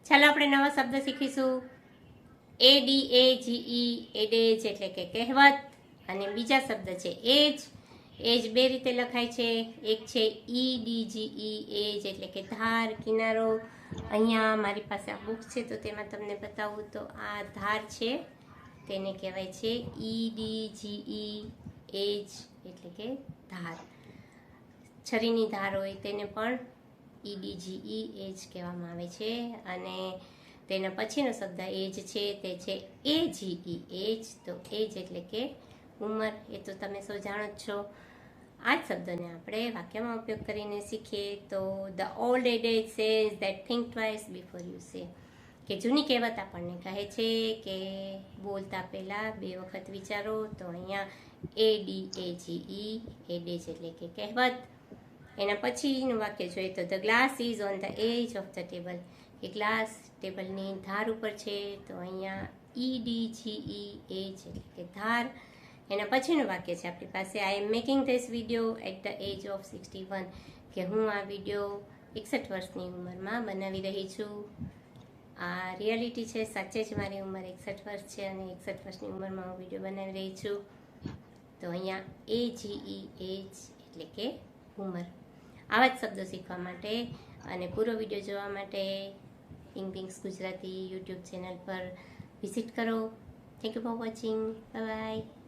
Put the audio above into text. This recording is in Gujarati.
ચાલો આપણે નવા શબ્દ શીખીશું. ADAGE એડેજ એટલે કે કહેવત, અને બીજા શબ્દ છે એજ. એજ બે રીતે લખાય છે. એક છે EDGE એજ એટલે કે ધાર, કિનારો. અહીંયા મારી પાસે આ બુક છે તો તેમાં તમને બતાવું તો આ ધાર છે, તેને કહેવાય છે EDGE એજ એટલે કે ધાર. છરીની ધાર હોય તેને પણ EDGE એજ કહેવામાં આવે છે. અને તેના પછીનો શબ્દ એજ છે તે છે AGE એજ. તો એજ એટલે કે ઉંમર, એ તો તમે સૌ જાણો જ છો. આ જ શબ્દને આપણે વાક્યમાં ઉપયોગ કરીને શીખીએ તો the old adage says that think twice before you say. કે જૂની કહેવત આપણને કહે છે કે બોલતા પહેલા બે વખત વિચારો. તો અહીંયા ADAGE એડેજ એટલે કે કહેવત. એના પછીનું વાક્ય જોઈએ તો the glass is on the age of the table. કે ગ્લાસ ટેબલની ધાર ઉપર છે. તો અહીંયા EDGE એજ એટલે કે ધાર. એના પછીનું વાક્ય છે આપણી પાસે I am making this video at the age of 61. કે હું આ વિડીયો 61 વર્ષની ઉંમરમાં બનાવી રહી છું. આ રિયાલિટી છે, સાચે જ મારી ઉંમર 61 વર્ષ છે અને 61 વર્ષની ઉંમરમાં હું વિડીયો બનાવી રહી છું. તો અહીંયા AGE એજ એટલે કે ઉંમર. આવા જ શબ્દો શીખવા માટે અને પૂરો વિડીયો જોવા માટે ઇંગ્લિશ ગુજરાતી યુટ્યુબ ચેનલ પર વિઝિટ કરો. Thank you for watching. Bye bye.